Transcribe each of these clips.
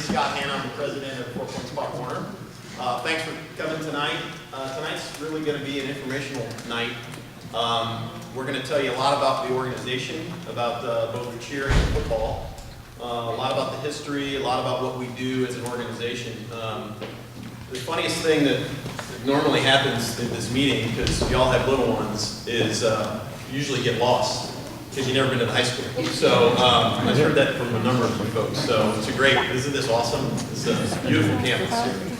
Scott Hanna. I'm the president of 4 Points Pop Warner. Thanks for coming tonight. Tonight's really going to be an informational night. We're going to tell you a lot about the organization, about both cheer and football, a lot about the history, a lot about what we do as an organization. The funniest thing that normally happens in this meeting, because y'all have little ones, is you usually get lost because you've never been to the high school. So I've heard that from a number of you folks. So it's a great, isn't this awesome? It's a beautiful campus here.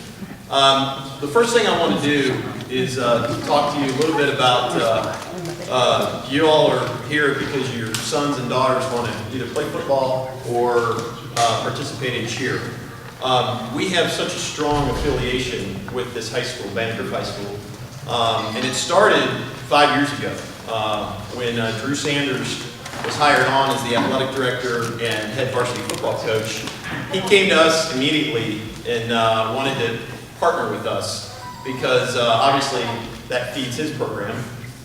The first thing I want to do is talk to you a little bit about, you all are here because your sons and daughters want to either play football or participate in cheer. We have such a strong affiliation with this high school, Banneker High School, and it started 5 years ago when Drew Sanders was hired on as the athletic director and head varsity football coach. He came to us immediately and wanted to partner with us because obviously that feeds his program,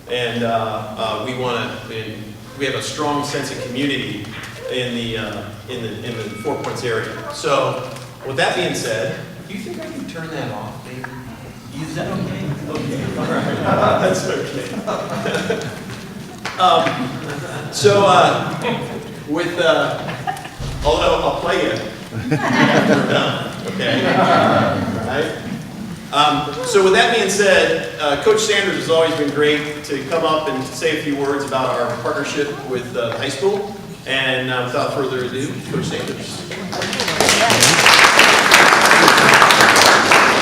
and we have a strong sense of community in the 4 Points area. So with that being said, do you think I can turn that off, David? Is that okay? Okay, all right. That's okay. Although I'll play it after we're done, okay? All right. So with that being said, Coach Sanders has always been great to come up and say a few words about our partnership with the high school. And without further ado, Coach Sanders.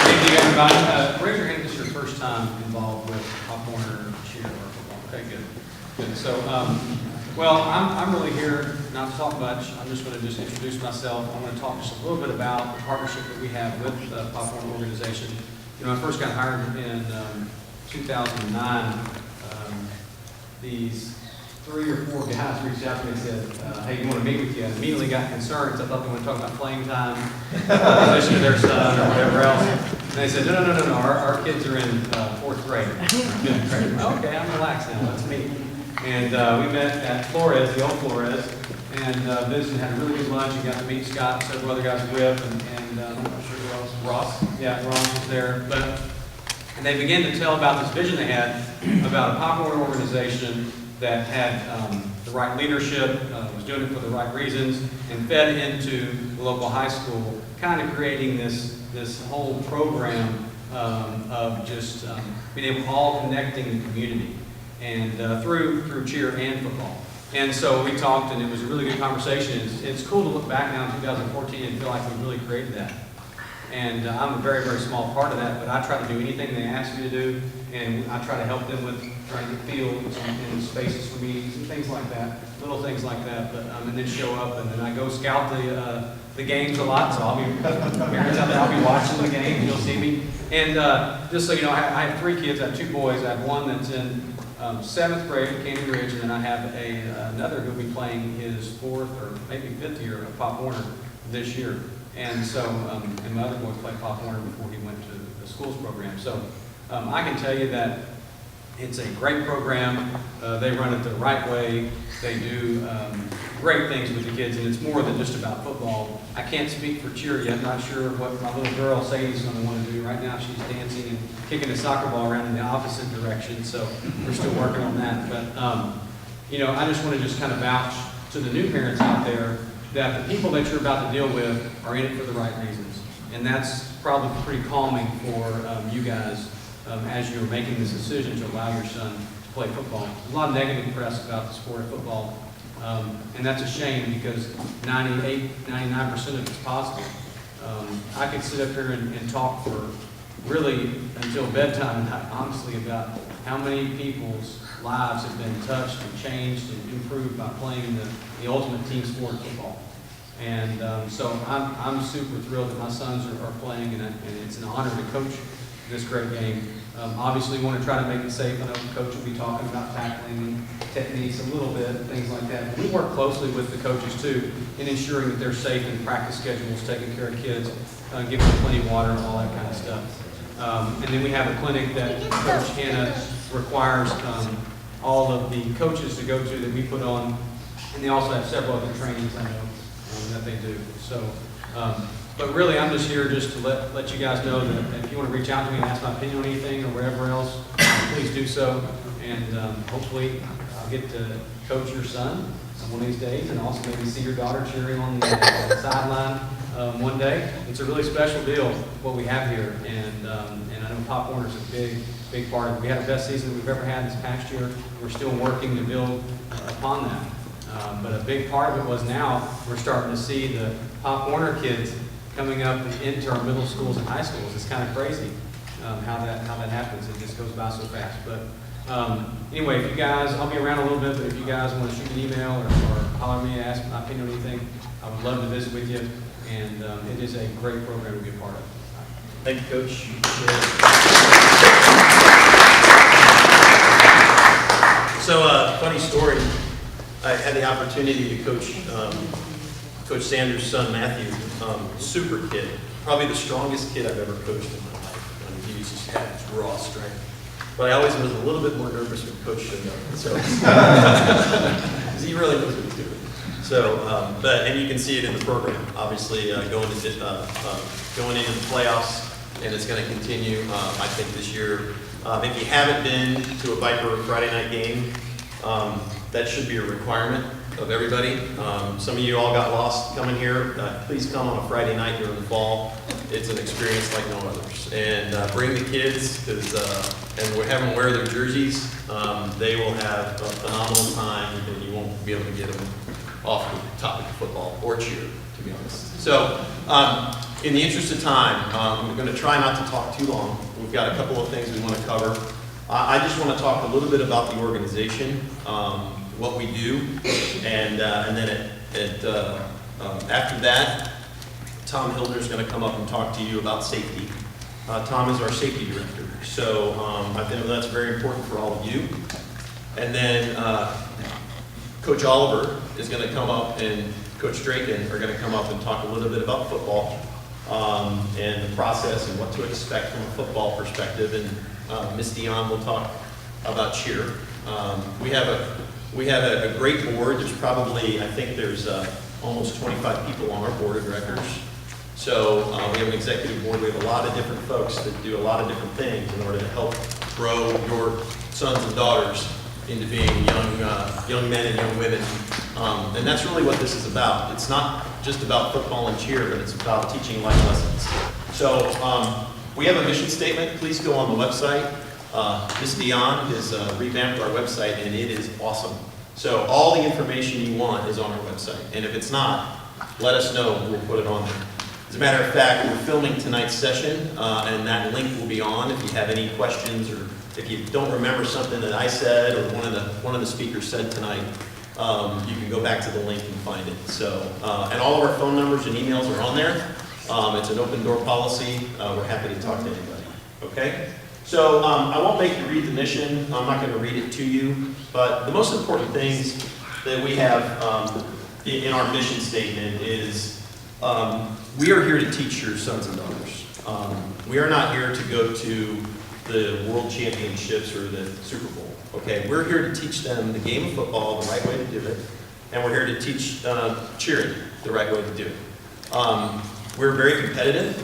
Thank you, everybody. Raise your hand if this is your first time involved with Pop Warner cheer or football. Okay, good. So, well, I'm really here not to talk much. I'm just going to just introduce myself. I'm going to talk just a little bit about the partnership that we have with the Pop Warner organization. You know, I first got hired in 2009. These 3 or 4 guys reached out to me and said, hey, we want to meet with you. I immediately got concerned because I thought they wanted to talk about playing time, position of their son, or whatever else. And they said, no, our kids are in 4th grade. Okay, I'm relaxed now, let's meet. And we met at Flores, the old Flores, and visited, had a really good lunch, and got to meet Scott, several other guys, Whip, and I'm not sure who else. Ross. Yeah, Ross was there. And they began to tell about this vision they had about a Pop Warner organization that had the right leadership, was doing it for the right reasons, and fed into the local high school, kind of creating this whole program of just being able to all connecting the community, and through cheer and football. And so we talked, and it was a really good conversation. It's cool to look back now in 2014 and feel like we really created that. And I'm a very, very small part of that, but I try to do anything they ask me to do, and I try to help them with trying to get fields and spaces for meetings and things like that, little things like that. But and then show up, and then I go scout the games a lot. So I'll be parents out there, I'll be watching the games. You'll see me. And just so you know, I have 3 kids. I have 2 boys. I have one that's in 7th grade at Canyon Ridge, and then I have another who'll be playing his 4th or maybe 5th year of Pop Warner this year. And so, and my other boy played Pop Warner before he went to the schools program. So I can tell you that it's a great program. They run it the right way. They do great things with the kids, and it's more than just about football. I can't speak for cheer yet. I'm not sure what my little girl Sadie's going to want to do. Right now she's dancing and kicking a soccer ball around in the opposite direction, so we're still working on that. But, you know, I just want to just kind of vouch to the new parents out there that the people that you're about to deal with are in it for the right reasons. And that's probably pretty calming for you guys as you're making this decision to allow your son to play football. There's a lot of negative press about the sport of football, and that's a shame because 98, 99% of it's positive. I could sit up here and talk for really until bedtime, honestly, about how many people's lives have been touched and changed and improved by playing the ultimate team sport of football. And so I'm super thrilled that my sons are playing, and it's an honor to coach this great game. Obviously, we want to try to make it safe. I know the coach will be talking about tackling techniques a little bit, things like that. But we work closely with the coaches, too, in ensuring that they're safe in practice schedules, taking care of kids, giving them plenty of water, all that kind of stuff. And then we have a clinic that Coach Hanna requires all of the coaches to go to that we put on, and they also have several other trainings I know that they do. So But really, I'm just here just to let you guys know that if you want to reach out to me and ask my opinion on anything or whatever else, please do so. And hopefully I'll get to coach your son one of these days, and also maybe see your daughter cheering on the sideline one day. It's a really special deal what we have here, and I know Pop Warner's a big part of it. We had the best season we've ever had this past year. We're still working to build upon that. But a big part of it was now we're starting to see the Pop Warner kids coming up into our middle schools and high schools. It's kind of crazy how that happens. It just goes by so fast. But anyway, if you guys, I'll be around a little bit, but if you guys want to shoot an email or holler at me and ask my opinion on anything, I would love to visit with you. And it is a great program to be a part of. Thank you, Coach. So, funny story. I had the opportunity to coach Coach Sanders' son, Matthew. Super kid. Probably the strongest kid I've ever coached in my life. I mean, he just had his raw strength. But I always was a little bit more nervous when Coach showed up. So, because he really knows what he's doing. So, and you can see it in the program. Obviously, going into the playoffs, and it's going to continue. I think this year, if you haven't been to a Viper Friday night game, that should be a requirement of everybody. Some of you all got lost coming here. Please come on a Friday night during the fall. It's an experience like no others. And bring the kids, and we have them wear their jerseys. They will have a phenomenal time, and you won't be able to get them off the topic of football or cheer, to be honest. So, in the interest of time, I'm going to try not to talk too long. We've got a couple of things we want to cover. I just want to talk a little bit about the organization, what we do, and then after that, Tom Hildner is going to come up and talk to you about safety. Tom is our safety director, so I think that's very important for all of you. And then Coach Oliver is going to come up, and Coach Draken are going to come up and talk a little bit about football and the process and what to expect from a football perspective. And Miss Dion will talk about cheer. We have a great board. There's probably, I think there's almost 25 people on our board of directors. So we have an executive board. We have a lot of different folks that do a lot of different things in order to help grow your sons and daughters into being young men and young women. And that's really what this is about. It's not just about football and cheer, but it's about teaching life lessons. So we have a mission statement. Please go on the website. Ms. Dion has revamped our website, and it is awesome. So all the information you want is on our website. And if it's not, let us know, and we'll put it on there. As a matter of fact, we're filming tonight's session, and that link will be on. If you have any questions, or if you don't remember something that I said or one of the speakers said tonight, you can go back to the link and find it. So, and all of our phone numbers and emails are on there. It's an open door policy. We're happy to talk to anybody. Okay? So I won't make you read the mission. I'm not going to read it to you. But the most important things that we have in our mission statement is we are here to teach your sons and daughters. We are not here to go to the World Championships or the Super Bowl. Okay, we're here to teach them the game of football, the right way to do it, and we're here to teach cheering the right way to do it. We're very competitive,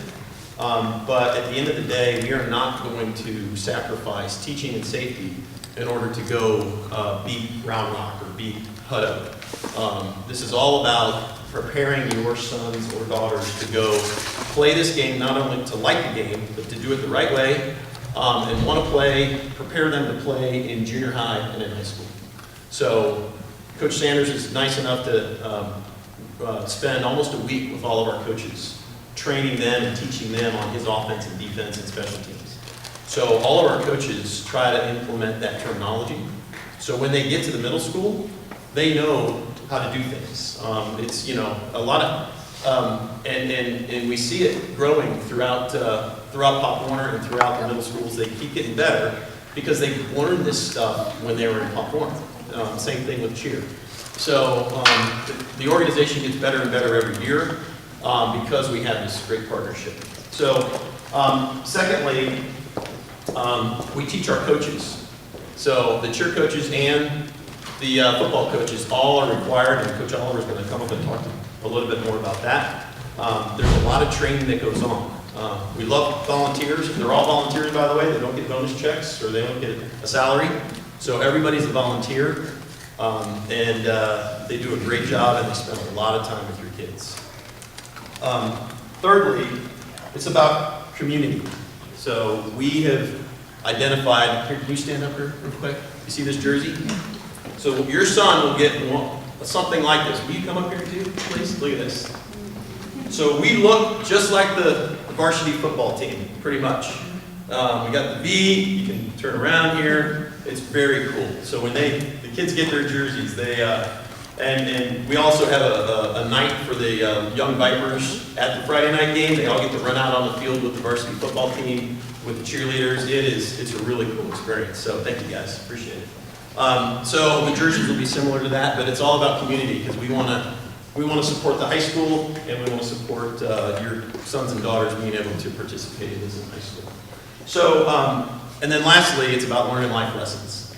but at the end of the day, we are not going to sacrifice teaching and safety in order to go beat Round Rock or beat Hutto. This is all about preparing your sons or daughters to go play this game, not only to like the game, but to do it the right way, and want to play, prepare them to play in junior high and in high school. So Coach Sanders is nice enough to spend almost a week with all of our coaches, training them and teaching them on his offense and defense and special teams. So all of our coaches try to implement that terminology. So when they get to the middle school, they know how to do things. It's, a lot of, and we see it growing throughout Pop Warner and throughout the middle schools. They keep getting better because they learned this stuff when they were in Pop Warner. Same thing with cheer. So the organization gets better and better every year because we have this great partnership. So secondly, we teach our coaches. So the cheer coaches and the football coaches all are required, and Coach Oliver is going to come up and talk a little bit more about that. there's a lot of training that goes on. We love volunteers. They're all volunteers, by the way. They don't get bonus checks or they don't get a salary. So everybody's a volunteer, and they do a great job and they spend a lot of time with your kids. Thirdly, it's about community. So we have identified, here, can you stand up here real quick? You see this jersey? So your son will get something like this. Will you come up here too, please? Look at this. So we look just like the varsity football team, pretty much. We got the V, you can turn around here. It's very cool. So when the kids get their jerseys, and we also have a night for the young Vipers at the Friday night game. They all get to run out on the field with the varsity football team, with the cheerleaders. It's a really cool experience. So thank you guys, appreciate it. So the jerseys will be similar to that, but it's all about community because we want to support the high school and we want to support your sons and daughters being able to participate in this in high school. So, and then lastly, it's about learning life lessons.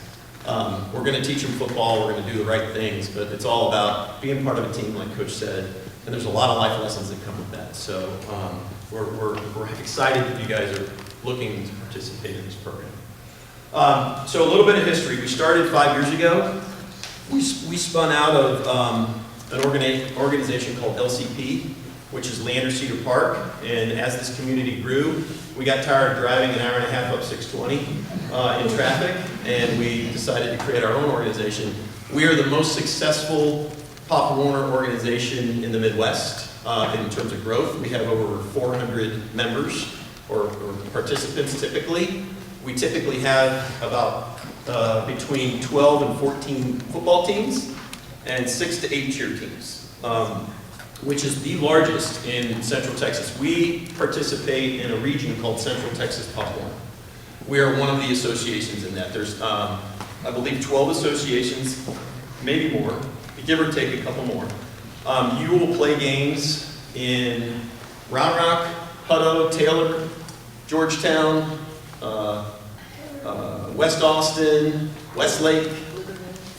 We're going to teach them football, we're going to do the right things, but it's all about being part of a team, like Coach said, and there's a lot of life lessons that come with that. So we're excited that you guys are looking to participate in this program. So a little bit of history. We started 5 years ago. We spun out of an organization called LCP, which is Leander Cedar Park, and as this community grew, we got tired of driving an hour and a half up 620 in traffic, and we decided to create our own organization. We are the most successful Pop Warner organization in the Midwest in terms of growth. We have over 400 members or participants typically. We typically have about between 12 and 14 football teams and 6 to 8 cheer teams, which is the largest in Central Texas. We participate in a region called Central Texas Pop Warner. We are one of the associations in that. There's, I believe, 12 associations, maybe more, give or take a couple more. You will play games in Round Rock, Hutto, Taylor, Georgetown, West Austin, Westlake,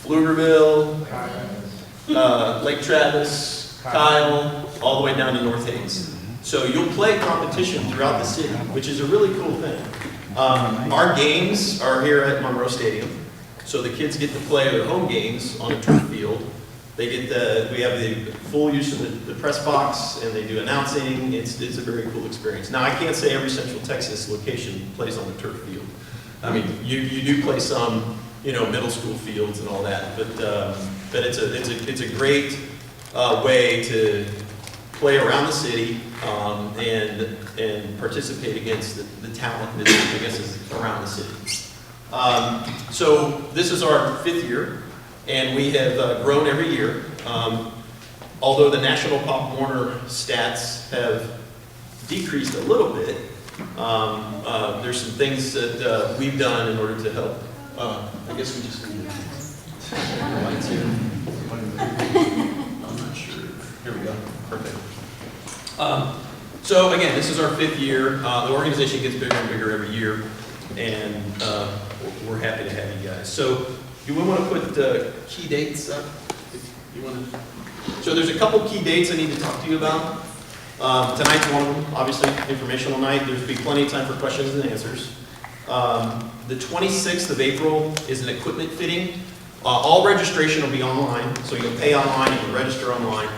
Pflugerville, Lake Travis, Kyle, all the way down to North Hays. So you'll play competition throughout the city, which is a really cool thing. Our games are here at Monroe Stadium, so the kids get to play their home games on a turf field. They get we have the full use of the press box, and they do announcing. It's a very cool experience. Now, I can't say every Central Texas location plays on the turf field. I mean, you do play some, middle school fields and all that, but it's a great way to play around the city and participate against the talent that I guess is around the city. So this is our 5th year, and we have grown every year. Although the National Pop Warner stats have decreased a little bit, there's some things that we've done in order to help. I guess we just need lights here. I'm not sure. Here we go. Perfect. So again, this is our 5th year. The organization gets bigger and bigger every year, and we're happy to have you guys. So you want to put key dates up? You want to? So there's a couple key dates I need to talk to you about. Tonight's one of them, obviously, informational night. There's be plenty of time for questions and answers. The 26th of April is an equipment fitting. All registration will be online, so you'll pay online, you can register online.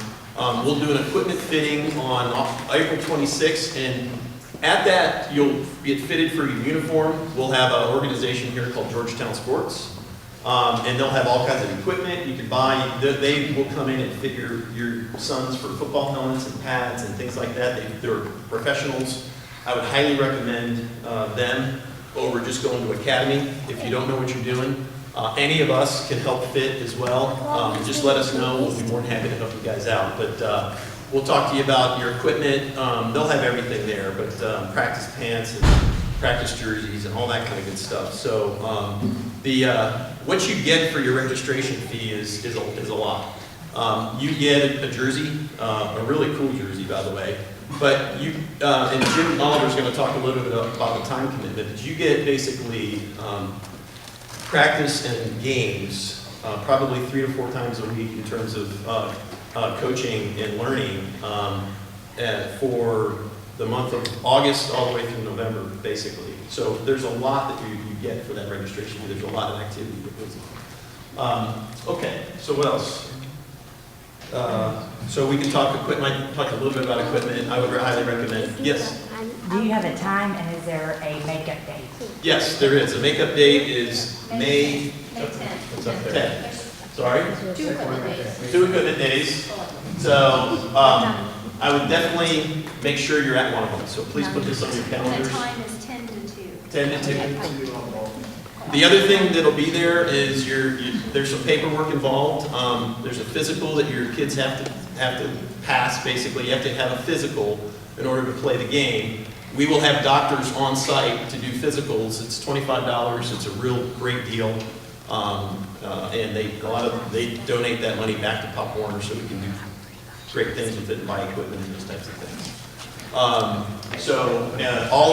We'll do an equipment fitting on April 26th, and at that, you'll get fitted for your uniform. We'll have an organization here called Georgetown Sports, and they'll have all kinds of equipment you can buy. They will come in and fit your sons for football helmets and pads and things like that. They're professionals. I would highly recommend them over just going to Academy if you don't know what you're doing. Any of us can help fit as well. Just let us know. We'll be more than happy to help you guys out. But we'll talk to you about your equipment. They'll have everything there, but practice pants and practice jerseys and all that kind of good stuff. So what you get for your registration fee is a lot. You get a jersey, a really cool jersey, by the way. But you and Jim Oliver's going to talk a little bit about the time commitment. But you get basically practice and games probably 3 to 4 times a week in terms of coaching and learning. for the month of August all the way through November, basically. So there's a lot that you get for that registration. There's a lot of activity that goes on. Okay, so what else? So we can talk equipment, talk a little bit about equipment. I would highly recommend. Yes? Do you have a time and is there a makeup date? Yes, there is. The makeup date is May 10th. 10th. Sorry? 2 equipment days. 2 equipment days. So I would definitely make sure you're at one of them. So please put this on your And the calendars. time is 10 to 2. 10 to 2. The other thing that'll be there is there's some paperwork involved. There's a physical that your kids have to pass. Basically, you have to have a physical in order to play the game. We will have doctors on site to do physicals. It's $25. It's a real great deal, and they donate that money back to Pop Warner so we can do great things with it and buy equipment and those types of things. All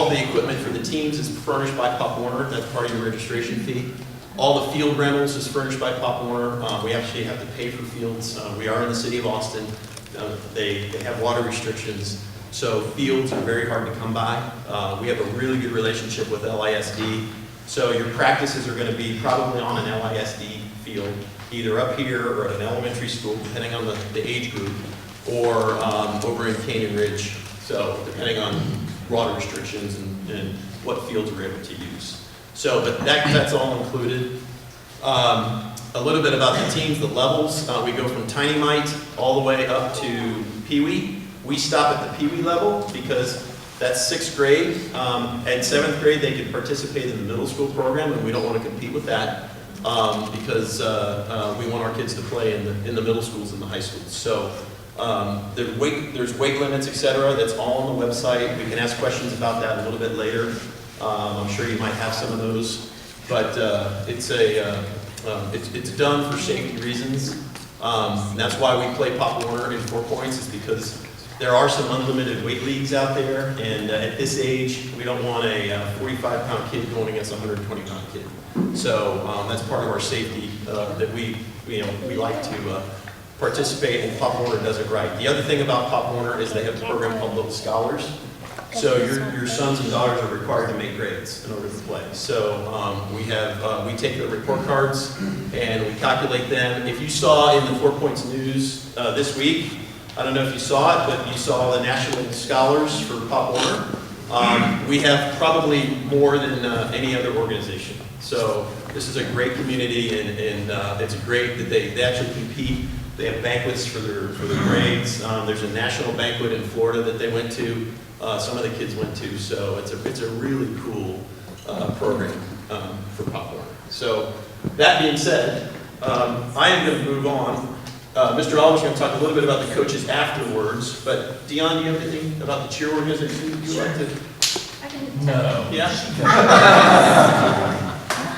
of the equipment for the teams is furnished by Pop Warner. That's part of your registration fee. All the field rentals is furnished by Pop Warner. We actually have to pay for fields. We are in the city of Austin. They have water restrictions, so fields are very hard to come by. We have a really good relationship with LISD. So your practices are going to be probably on an LISD field, either up here or at an elementary school, depending on the age group, or over in Canyon Ridge. So depending on water restrictions and what fields we're able to use. So, but that's all included. A little bit about the teams, the levels. We go from Tiny Mite all the way up to Pee Wee. We stop at the Pee Wee level because that's 6th grade. At 7th grade, they can participate in the middle school program, and we don't want to compete with that because we want our kids to play in the middle schools and the high schools. So there's weight limits, etc. That's all on the website. We can ask questions about that a little bit later. I'm sure you might have some of those, but it's done for safety reasons. That's why we play Pop Warner in 4 points, is because there are some unlimited weight leagues out there, and at this age, we don't want a 45-pound kid going against a 120-pound kid. So that's part of our safety that we like to participate, and Pop Warner does it right. The other thing about Pop Warner is they have a program called Little Scholars. So your sons and daughters are required to make grades in order to play. So we take the report cards and we calculate them. If you saw in the 4 Points News this week, I don't know if you saw it, but you saw the National Scholars for Pop Warner. We have probably more than any other organization. So this is a great community, and it's great that they actually compete. They have banquets for their grades. There's a national banquet in Florida that they went to. Some of the kids went to. So it's a really cool program for Pop Warner. So that being said, I am going to move on. Mr. Oliver's going to talk a little bit about the coaches afterwards. But Dion, do you have anything about the cheer organization you'd like to? I can. No. Yeah.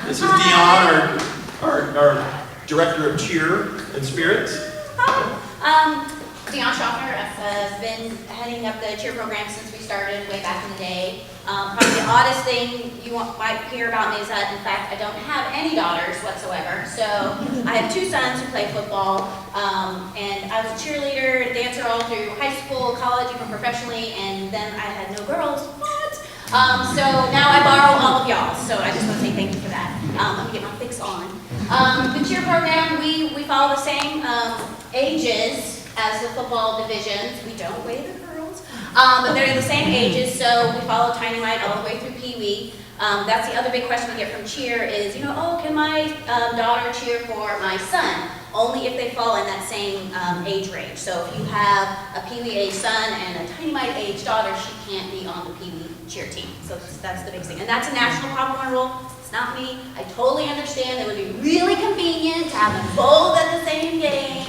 This is Dion, our director of cheer and spirits. Dion Schaffner has been heading up the cheer program since we started way back in the day. Probably the oddest thing you might hear about me is that, in fact, I don't have any daughters whatsoever. So I have 2 sons who play football, and I was a cheerleader and dancer all through high school, college, even professionally, and then I had no girls. What? So now I borrow all of y'all, so I just want to say thank you for that. Let me get my fix on. The cheer program, we follow the same ages as the football divisions. We don't weigh the girls, but they're the same ages, so we follow Tiny Mite all the way through Pee Wee. That's the other big question we get from cheer is, oh, can my daughter cheer for my son? Only if they fall in that same age range. So if you have a Pee Wee age son and a Tiny Mite age daughter, she can't be on the Pee Wee cheer team. So that's the big thing. And that's a national Pop Warner rule. It's not me. I totally understand it would be really convenient to have them both at the same game.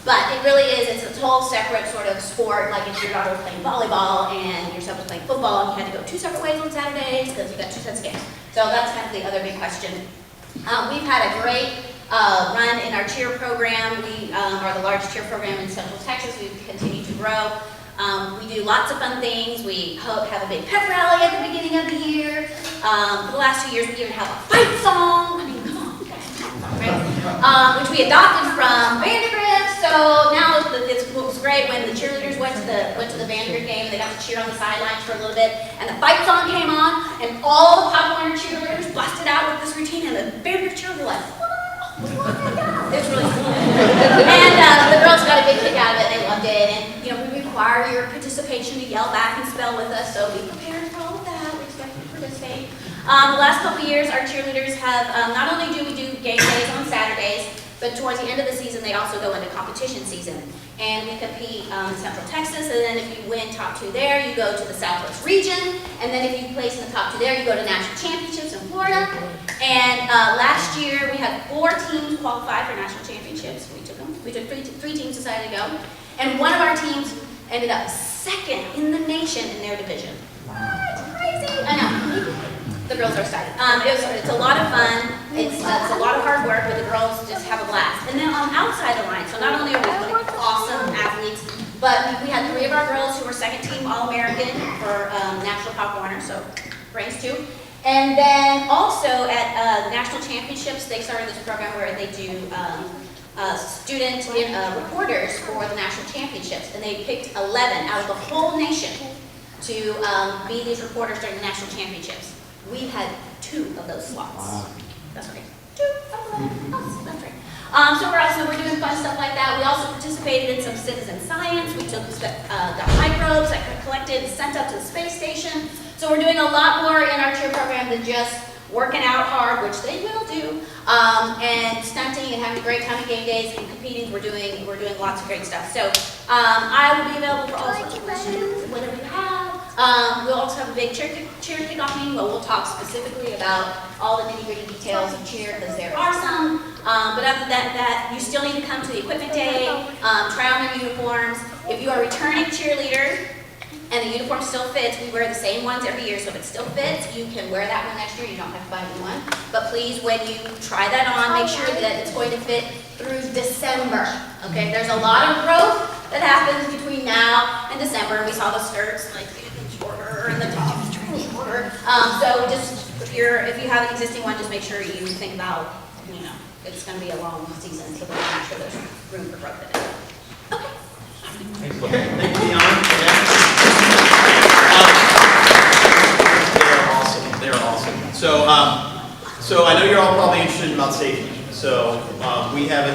But it really is, it's a whole separate sort of sport, like if your daughter was playing volleyball and your son was playing football and you had to go 2 separate ways on Saturdays because you got 2 sets of games. So that's kind of the other big question. We've had a great run in our cheer program. We are the largest cheer program in Central Texas. We've continued to grow. We do lots of fun things. We have a big pep rally at the beginning of the year. For the last 2 years, we even have a fight song. I mean, come on, right? Which we adopted from Vandergrift. So So now it was great when the cheerleaders went to the Vanderbilt game. They got to cheer on the sidelines for a little bit, and the fight song came on, and all the Pop Warner cheerleaders busted out with this routine, and the Vanderbilt cheerleaders were like, it was really cool. And the girls got a big kick out of it. They loved it. And, you know, we require your participation to yell back and spell with us, so be prepared for all of that. We expect you to participate. The last couple of years, our cheerleaders have, not only do we do game days on Saturdays, but towards the end of the season, they also go into competition season. And we compete in Central Texas, and then if you win top 2 there, you go to the Southwest region. And then if you place in the top 2 there, you go to national championships in Florida. And last year, we had 4 teams qualify for national championships. We took them. We took three teams decided to go. And one of our teams ended up 2nd in the nation in their division. What? Crazy! I know. The girls are excited. It's a lot of fun. It's a lot of hard work, but the girls just have a blast. And then on outside the line, so not only are we putting awesome athletes, but we had 3 of our girls who were 2nd team All-American for National Pop Warner, so brains too. And then also at the national championships, they started this program where they do student reporters for the national championships, and they picked 11 out of the whole nation to be these reporters during the national championships. We had 2 of those slots. Wow. That's right. 2 of them. Oh, that's right. So we're doing fun stuff like that. We also participated in some citizen science. We took got microbes that got collected and sent up to the space station. So we're doing a lot more in our cheer program than just working out hard, which they will do, and stunting and having a great time at game days and competing. We're doing lots of great stuff. So I will be available for all sorts of questions, whatever you have. We'll also have a big cheer kickoff meeting where we'll talk specifically about all the nitty-gritty details of cheer, because there are some. But other than that, you still need to come to the equipment day, try on their uniforms. If you are a returning cheerleader and the uniform still fits, we wear the same ones every year, so if it still fits, you can wear that one next year. You don't have to buy a new one. But please, when you try that on, make sure that it's going to fit through December. Okay, there's a lot of growth that happens between now and December. We saw the skirts like getting shorter and the tops getting shorter. So just if you have an existing one, just make sure you think about, you know, it's going to be a long season, so we'll make sure there's room for growth in it. Okay. Okay, thank you, Dion. They're awesome. They're awesome. So I know you're all probably interested about safety. So we have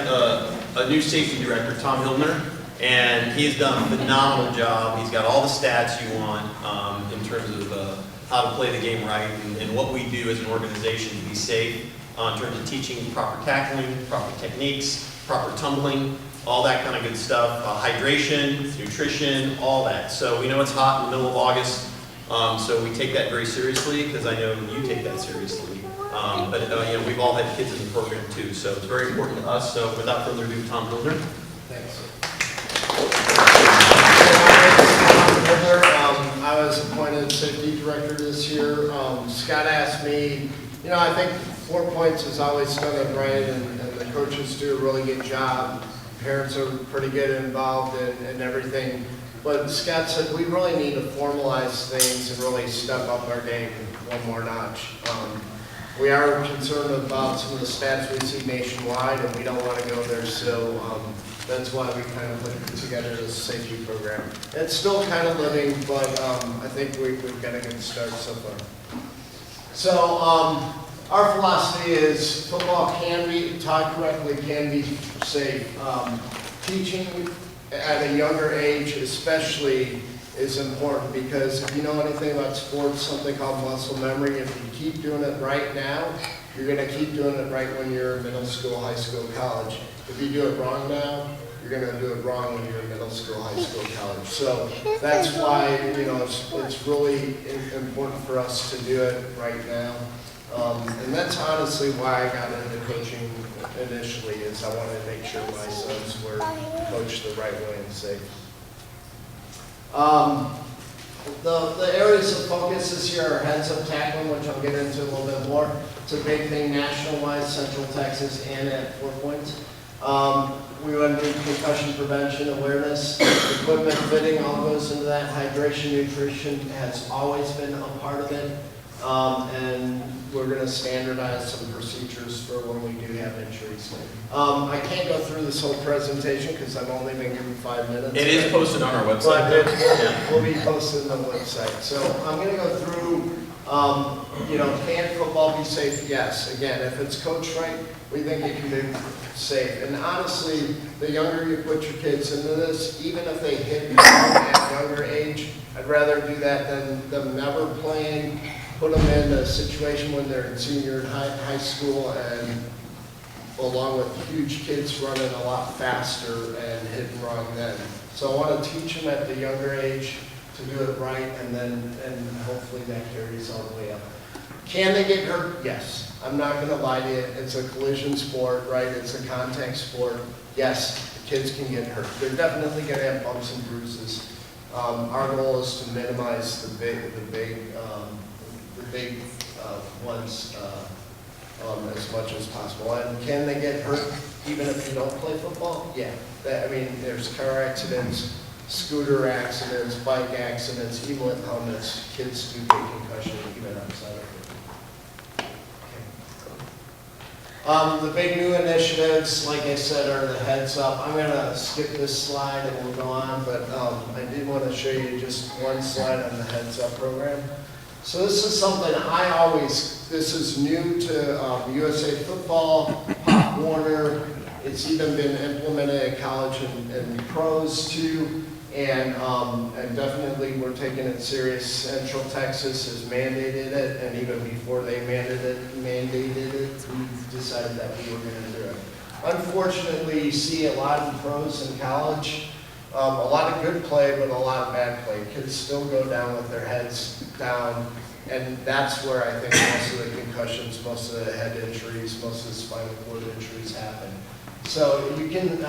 a new safety director, Tom Hildner, and he's done a phenomenal job. He's got all the stats you want in terms of how to play the game right and what we do as an organization to be safe in terms of teaching proper tackling, proper techniques, proper tumbling, all that kind of good stuff, hydration, nutrition, all that. So we know it's hot in the middle of August, so we take that very seriously, because I know you take that seriously. But you know, we've all had kids in the program too, so it's very important to us. So without further ado, Tom Hildner. Thanks. I was appointed safety director this year. Scott asked me, you know, I think 4 Points has always done it right, and the coaches do a really good job. Parents are pretty good involved in everything. But Scott said we really need to formalize things and really step up our game one more notch. We are concerned about some of the stats we see nationwide, and we don't want to go there, so that's why we kind of put it together this safety program. It's still kind of living, but I think we've got a good start so far. So our philosophy is football can be, taught correctly, can be safe. Teaching at a younger age especially is important, because if you know anything about sports, something called muscle memory, if you keep doing it right now, you're going to keep doing it right when you're in middle school, high school, college. If you do it wrong now, you're going to do it wrong when you're in middle school, high school, college. So that's why, you know, it's really important for us to do it right now. And that's honestly why I got into coaching initially, is I wanted to make sure my sons were coached the right way and safe. The areas of focus this year are heads-up tackling, which I'll get into a little bit more. It's a big thing national-wide, Central Texas, and at 4 Points. We want to do concussion prevention, awareness, equipment fitting, all goes into that. Hydration, nutrition has always been a part of it. And we're gonna standardize some procedures for when we do have injuries. I can't go through this whole presentation because I've only been given 5 minutes. It is posted on our website. But it Yeah. will be posted on the website. So I'm gonna go through, can football be safe? Yes. Again, if it's coached right, we think it can be safe. And honestly, the younger you put your kids into this, even if they hit young at a younger age, I'd rather do that than them never playing, put them in a situation when they're in senior and high school, and along with huge kids running a lot faster and hitting wrong then. So I want to teach them at the younger age to do it right, and hopefully that carries all the way up. Can they get hurt? Yes. I'm not going to lie to you. It's a collision sport, right? It's a contact sport. Yes, kids can get hurt. They're definitely going to have bumps and bruises. Our goal is to minimize the big ones as much as possible. And can they get hurt even if you don't play football? Yeah. There's car accidents, scooter accidents, bike accidents, even with helmets. Kids do get concussion even outside of it. The big new initiatives, like I said, are the heads up. I'm going to skip this slide and we'll go on, but I did want to show you just one slide on the heads up program. So this is something this is new to USA Football, Pop Warner. It's even been implemented at college and pros too. And definitely we're taking it serious. Central Texas has mandated it, and even before they mandated it, we decided that we were going to do it. Unfortunately, you see a lot of pros in college, a lot of good play, but a lot of bad play. Kids still go down with their heads down, and that's where I think most of the concussions, most of the head injuries, most of the spinal cord injuries happen. So you can,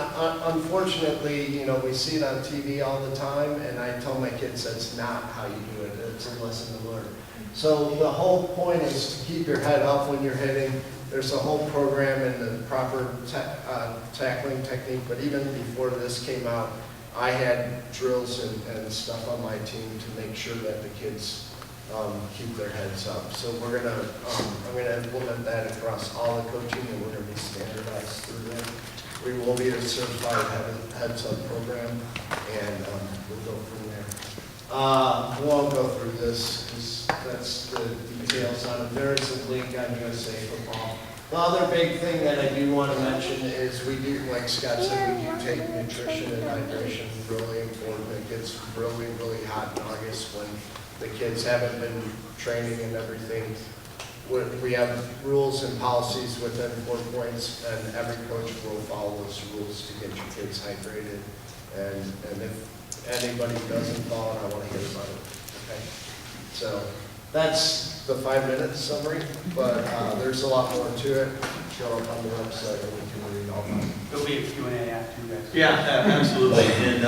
unfortunately, we see it on TV all the time, and I tell my kids that's not how you do it. It's a lesson to learn. So the whole point is to keep your head up when you're hitting. There's a whole program and the proper tackling technique, but even before this came out, I had drills and stuff on my team to make sure that the kids keep their heads up. So I'm gonna implement that across all the coaching, and we're gonna be standardized through that. We will be a certified heads up program, and we'll go from there. We won't go through this because that's the details on it. There is a link on USA Football. The other big thing that I do want to mention is we do, like Scott said, we do take nutrition and hydration really important. It gets really, really hot in August when the kids haven't been training and everything. We have rules and policies within 4 points, and every coach will follow those rules to get your kids hydrated. And if anybody doesn't follow it, I want to hear about it. Okay. So that's the 5-minute summary, but there's a lot more to it. Show up on the website and we can read all that. There'll be a Q&A after you guys. Yeah, absolutely. And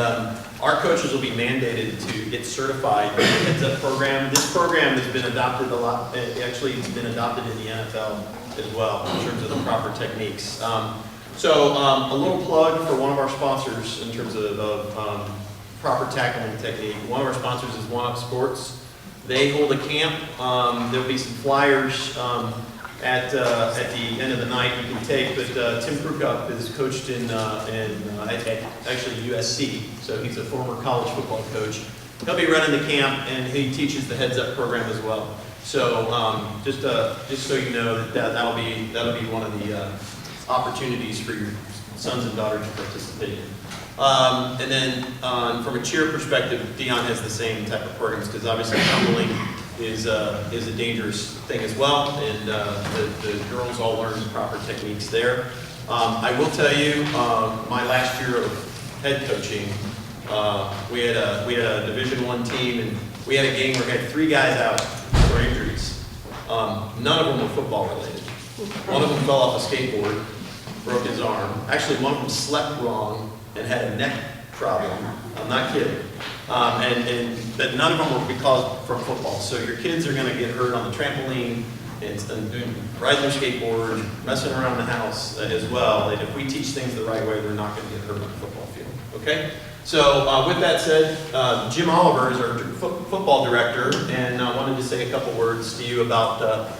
our coaches will be mandated to get certified in the Heads Up program. This program has been adopted a lot. Actually, it's been adopted in the NFL as well in terms of the proper techniques. So a little plug for one of our sponsors in terms of proper tackling technique. One of our sponsors is One Up Sports. They hold a camp. There'll be some flyers at the end of the night you can take, but Tim Krukup is coached in actually USC, so he's a former college football coach. He'll be running the camp, and he teaches the Heads Up program as well. So just so you know that'll be one of the opportunities for your sons and daughters to participate in. And then from a cheer perspective, Dion has the same type of programs because obviously tumbling is a dangerous thing as well, and the girls all learn the proper techniques there. I will tell you, my last year of head coaching, we had a Division I team, and we had a game where we had 3 guys out for injuries. None of them were football related. One of them fell off a skateboard, broke his arm. Actually, one of them slept wrong and had a neck problem. I'm not kidding. But none of them were because from football. So your kids are going to get hurt on the trampoline and riding their skateboard, messing around the house as well. And if we teach things the right way, they're not going to get hurt on the football field. Okay? So with that said, Jim Oliver is our football director, and I wanted to say a couple words to you about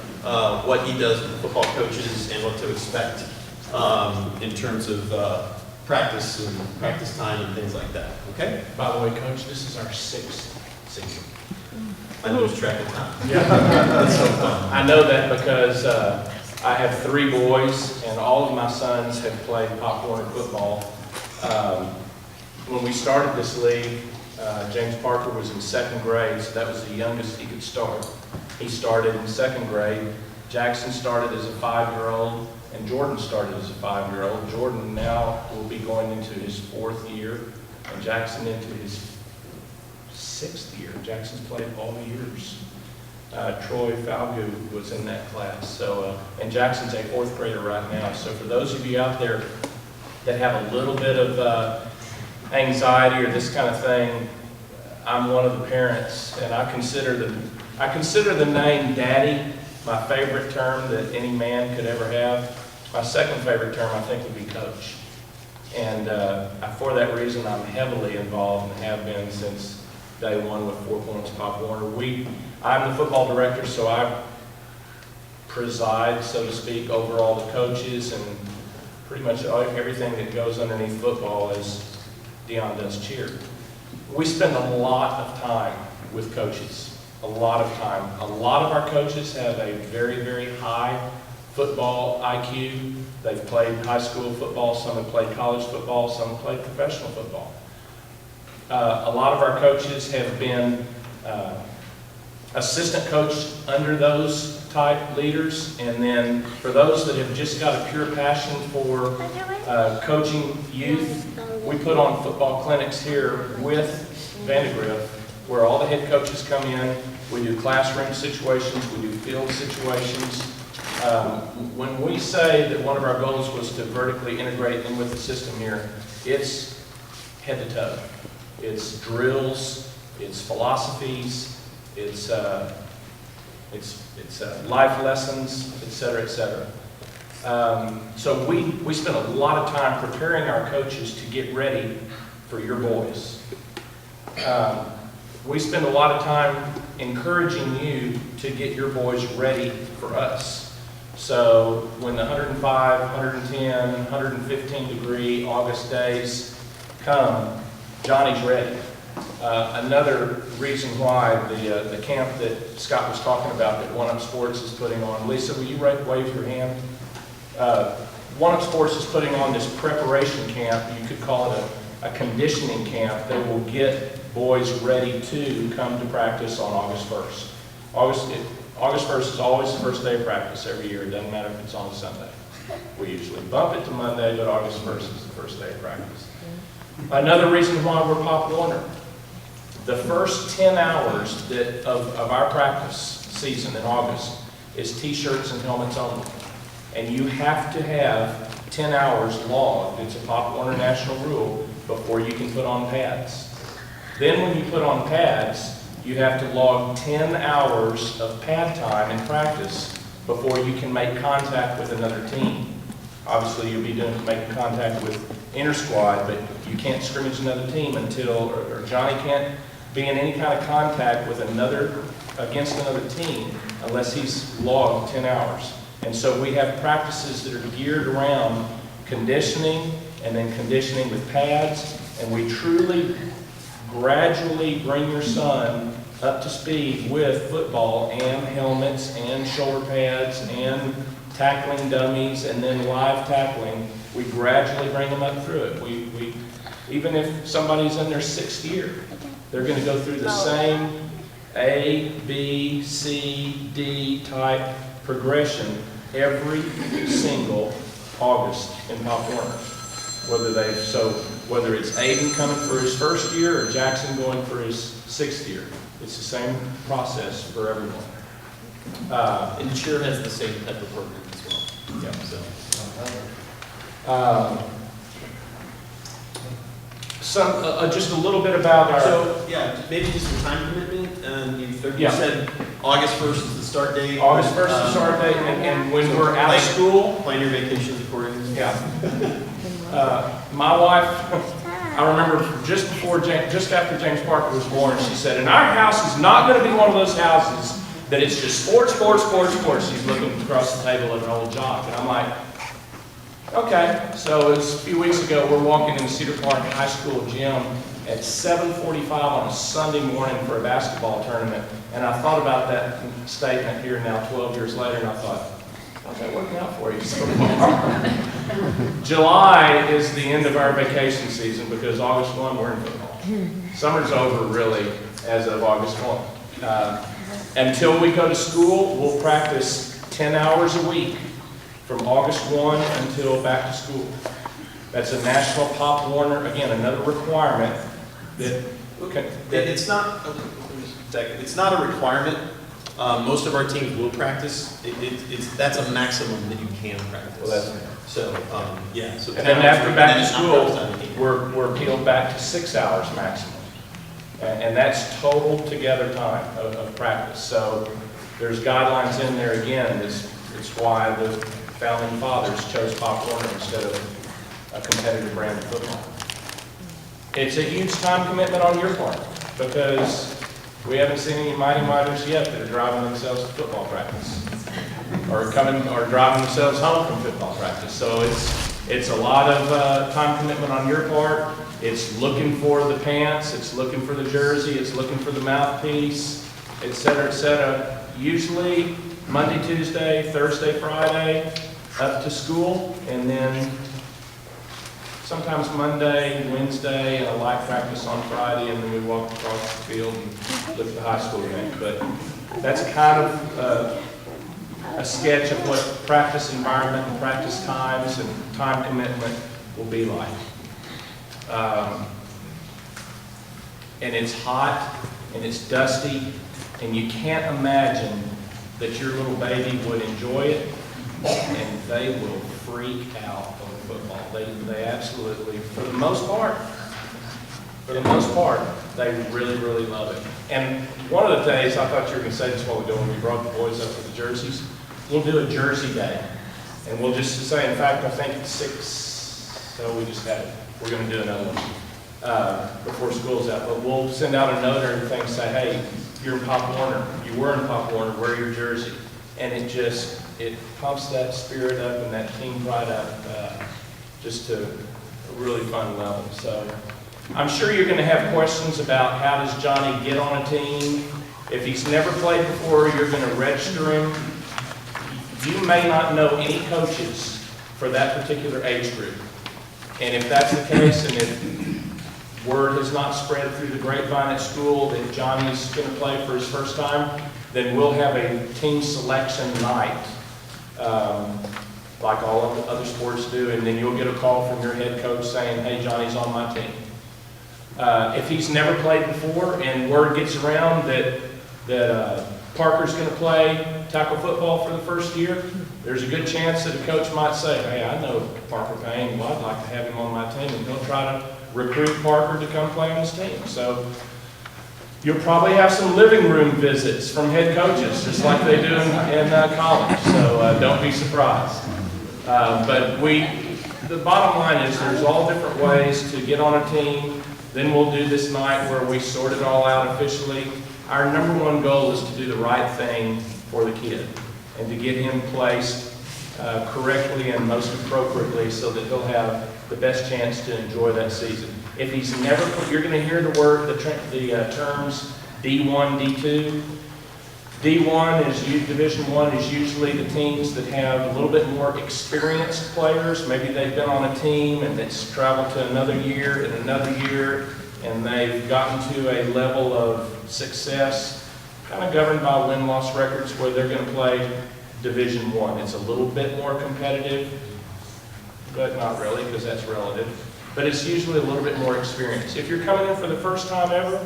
what he does with the football coaches and what to expect in terms of practice and practice time and things like that. Okay? By the way, Coach, this is our 6th season. I lose track of time. Yeah. That's so fun. I know that because I have 3 boys, and all of my sons have played Pop Warner football. When we started this league, James Parker was in 2nd grade, so that was the youngest he could start. He started in 2nd grade. Jackson started as a 5-year-old, and Jordan started as a 5-year-old. Jordan now will be going into his 4th year, and Jackson into his 6th year. Jackson's played all the years. Troy Falgu was in that class. So, and Jackson's a 4th grader right now. So for those of you out there that have a little bit of anxiety or this kind of thing, I'm one of the parents, and I consider the name Daddy my favorite term that any man could ever have. My second favorite term, I think, would be Coach. And for that reason, I'm heavily involved and have been since day one with 4 Points Pop Warner. I'm the football director, so I preside, so to speak, over all the coaches, and pretty much everything that goes underneath football is Dion does cheer. We spend a lot of time with coaches, a lot of time. A lot of our coaches have a very, very high football IQ. They've played high school football, some have played college football, some have played professional football. A lot of our coaches have been assistant coach under those type leaders, and then for those that have just got a pure passion for coaching youth, we put on football clinics here with Vandegrift, where all the head coaches come in. We do classroom situations, we do field situations. When we say that one of our goals was to vertically integrate in with the system here, it's head to toe. It's drills, it's philosophies, it's life lessons, et cetera, et cetera. So we spend a lot of time preparing our coaches to get ready for your boys. We spend a lot of time encouraging you to get your boys ready for us. So when the 105, 110, 115 degree August days come, Johnny's ready. Another reason why the camp that Scott was talking about that One Up Sports is putting on, Lisa, will you wave your hand? One Up Sports is putting on this preparation camp. You could call it a conditioning camp that will get boys ready to come to practice on August 1st. August 1st is always the first day of practice every year. It doesn't matter if it's on Sunday. We usually bump it to Monday, but August 1st is the first day of practice. Another reason why we're Pop Warner. The first 10 hours of our practice season in August is T-shirts and helmets only. And you have to have 10 hours logged. It's a Pop Warner national rule before you can put on pads. Then when you put on pads, you have to log 10 hours of pad time in practice before you can make contact with another team. Obviously, you'll be making contact with inter-squad, but you can't scrimmage another team until, or Johnny can't be in any kind of contact with against another team unless he's logged 10 hours. And so we have practices that are geared around conditioning and then conditioning with pads, and we truly gradually bring your son up to speed with football and helmets and shoulder pads and tackling dummies and then live tackling. We gradually bring them up through it. Even if somebody's in their 6th year, they're going to go through the same A, B, C, D type progression every single August in Pop Warner. Whether it's Aiden coming for his 1st year or Jackson going for his 6th year, it's the same process for everyone. And Cheer has the same type of program as well. Yeah. So. Just a little bit about our... So, yeah, maybe just a time commitment. You said August 1st is the start date. August 1st is the start date, and when we're out of school... Plan your vacations accordingly. Yeah. My wife I remember just after James Parker was born, she said, and our house is not going to be one of those houses that it's just sports, sports, sports, sports. She's looking across the table at an old jock, and I'm like, okay. So it was a few weeks ago, we're walking in Cedar Park High School gym at 7:45 on a Sunday morning for a basketball tournament, and I thought about that statement here now 12 years later, and I thought, how's that working out for you so far? July is the end of our vacation season because August 1 we're in football. Summer's over really as of August 1. Until we go to school, we'll practice 10 hours a week from August 1 until back to school. That's a national Pop Warner, again, another requirement that, okay. It's not, okay, let me just a second. It's not a requirement. Most of our teams will practice. That's a maximum that you can practice. Well, that's, so, yeah. So and then after back to and school, then after time, we're peeled back to 6 hours maximum. And that's total together time of practice. So there's guidelines in there again. It's why the founding fathers chose Pop Warner instead of a competitive brand of football. It's a huge time commitment on your part because we haven't seen any mighty mighters yet that are driving themselves to football practice or driving themselves home from football practice. So it's a lot of time commitment on your part. It's looking for the pants, it's looking for the jersey, it's looking for the mouthpiece, et cetera, et cetera. Usually Monday, Tuesday, Thursday, Friday, up to school, and then sometimes Monday, Wednesday, and a light practice on Friday, and then we walk across the field and look at the high school game. But that's kind of a sketch of what practice environment and practice times and time commitment will be like. And it's hot, and it's dusty, and you can't imagine that your little baby would enjoy it, and they will freak out over football. They absolutely, for the most part, they really, really love it. And one of the days, I thought you were going to say this while we do when we brought the boys up with the jerseys, we'll do a jersey day. And we'll just say, in fact, I think it's 6, so we just had it. We're going to do another one before school's out. But we'll send out a note or anything and say, hey, you're in Pop Warner, you were in Pop Warner, wear your jersey. And it pumps that spirit up and that team pride up just to a really fun level. So I'm sure you're going to have questions about how does Johnny get on a team. If he's never played before, you're going to register him. You may not know any coaches for that particular age group. And if that's the case, and if word has not spread through the grapevine at school that Johnny's going to play for his first time, then we'll have a team selection night, like all of the other sports do, and then you'll get a call from your head coach saying, hey, Johnny's on my team. If he's never played before and word gets around that Parker's going to play tackle football for the first year, there's a good chance that a coach might say, hey, I know Parker Payne, well, I'd like to have him on my team, and he'll try to recruit Parker to come play on his team. So you'll probably have some living room visits from head coaches, just like they do in college, so don't be surprised. But the bottom line is there's all different ways to get on a team. Then we'll do this night where we sort it all out officially. Our number one goal is to do the right thing for the kid and to get him placed correctly and most appropriately so that he'll have the best chance to enjoy that season. If he's never, you're going to hear the terms D1, D2. D1 is Division I is usually the teams that have a little bit more experienced players. Maybe they've been on a team and it's traveled to another year, and they've gotten to a level of success, kind of governed by win-loss records, where they're going to play Division I. It's a little bit more competitive, but not really, because that's relative. But it's usually a little bit more experience. If you're coming in for the first time ever,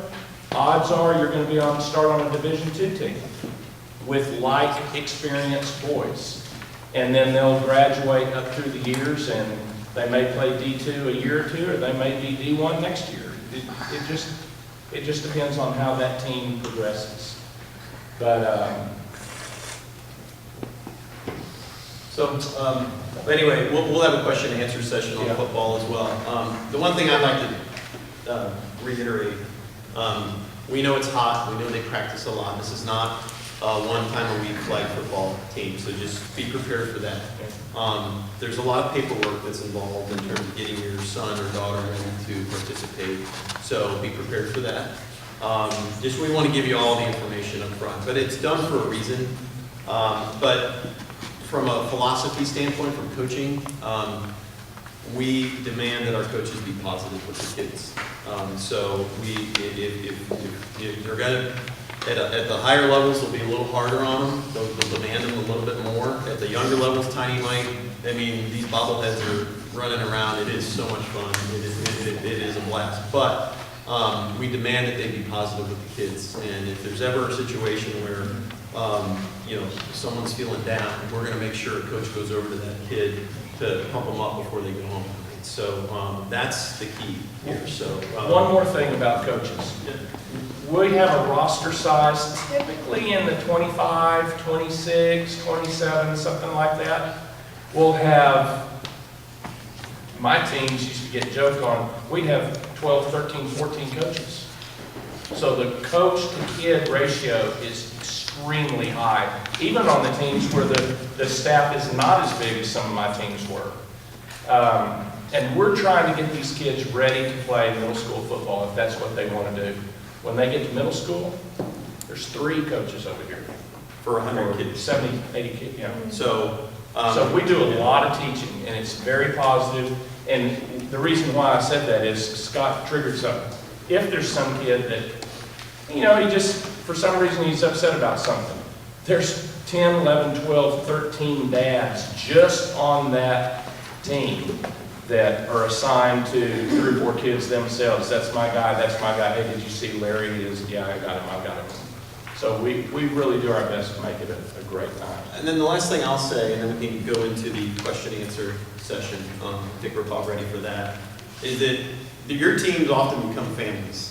odds are you're going to start on a Division II team with like experienced boys. And then they'll graduate up through the years, and they may play D2 a year or two, or they may be D1 next year. It just depends on how that team progresses. But anyway, we'll have a question and answer session on Yeah. football as well. The one thing I'd like to reiterate, we know it's hot, we know they practice a lot. This is not a one-time-a-week flag football team, so just be prepared for that. There's a lot of paperwork that's involved in terms of getting your son or daughter ready to participate, so be prepared for that. Just we want to give you all the information up front, but it's done for a reason. But from a philosophy standpoint, from coaching, we demand that our coaches be positive with the kids. So if you're going to, at the higher levels, they'll be a little harder on them. They'll demand them a little bit more. At the younger levels, Tiny Mike, I mean, these bobbleheads are running around. It is so much fun. It is a blast. But we demand that they be positive with the kids. And if there's ever a situation where, someone's feeling down, we're going to make sure a coach goes over to that kid to pump them up before they go home. So that's the key here. So one more thing about coaches. We have a roster size typically in the 25, 26, 27, something like that. We'll have, my teams used to get joked on, we'd have 12, 13, 14 coaches. So the coach to kid ratio is extremely high, even on the teams where the staff is not as big as some of my teams were. And we're trying to get these kids ready to play middle school football if that's what they want to do. When they get to middle school, there's 3 coaches over here. for 100 kids. 70, 80 kids, yeah. So So we do a lot of teaching, and it's very positive. And the reason why I said that is Scott triggered something. If there's some kid that, he just, for some reason, he's upset about something, there's 10, 11, 12, 13 dads just on that team that are assigned to 3 or 4 kids themselves. That's my guy, that's my guy. Hey, did you see Larry? Yeah, I got him, I got him. So we really do our best to make it a great time. And then the last thing I'll say, and then we can go into the question and answer session, I think we're about ready for that, is that your teams often become families.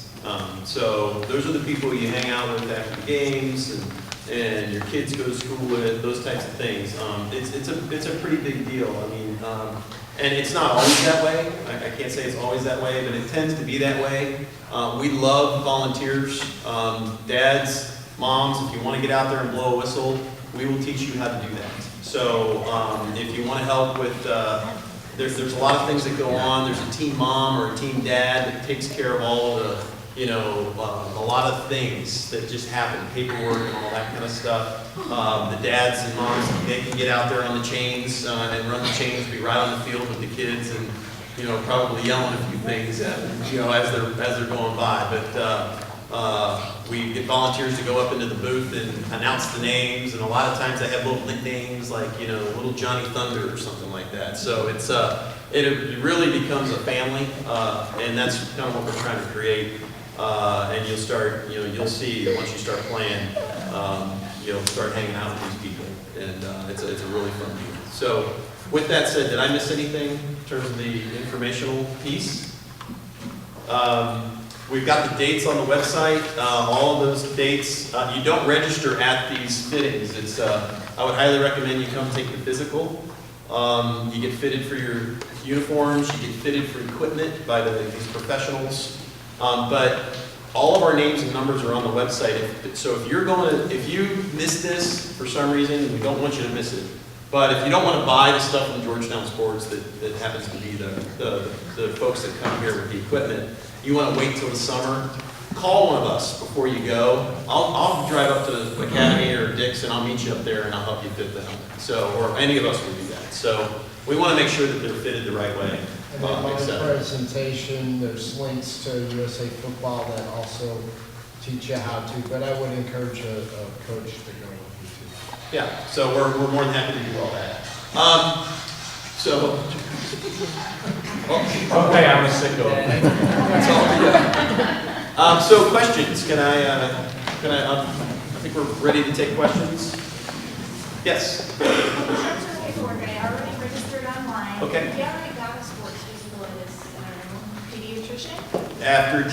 So those are the people you hang out with after the games, and your kids go to school with, those types of things. It's a pretty big deal. I mean, and it's not always that way. I can't say it's always that way, but it tends to be that way. We love volunteers. Dads, moms, if you want to get out there and blow a whistle, we will teach you how to do that. So if you want to help with, there's a lot of things that go on. There's a team mom or a team dad that takes care of all the, a lot of things that just happen, paperwork and all that kind of stuff. The dads and moms, they can get out there on the chains and run the chains, be right on the field with the kids, and probably yelling a few things at them, as they're going by. But we get volunteers to go up into the booth and announce the names, and a lot of times they have little nicknames like Little Johnny Thunder or something like that. So it really becomes a family, and that's kind of what we're trying to create. And you'll start, you'll see that once you start playing, you'll start hanging out with these people, and it's a really fun deal. So with that said, did I miss anything in terms of the informational piece? We've got the dates on the website, all of those dates. You don't register at these fittings. I would highly recommend you come take the physical. You get fitted for your uniforms, you get fitted for equipment by these professionals. But all of our names and numbers are on the website. So if you miss this for some reason, we don't want you to miss it. But if you don't want to buy the stuff from Georgetown Sports that happens to be the folks that come here with the equipment, you want to wait till the summer, call one of us before you go. I'll drive up to the Academy or Dick's and I'll meet you up there and I'll help you fit the helmet. So, or any of us will do that. So we want to make sure that they're fitted the right way. And then my presentation, there's links to USA Football that also teach you how to, but I would encourage a coach to go with you too. Yeah, so we're more than happy to do all that. Okay, I'm a sicko. That's all. So questions, can I think we're ready to take questions. Yes? I already registered online. Okay. If you already got a sports physical at this pediatrician? After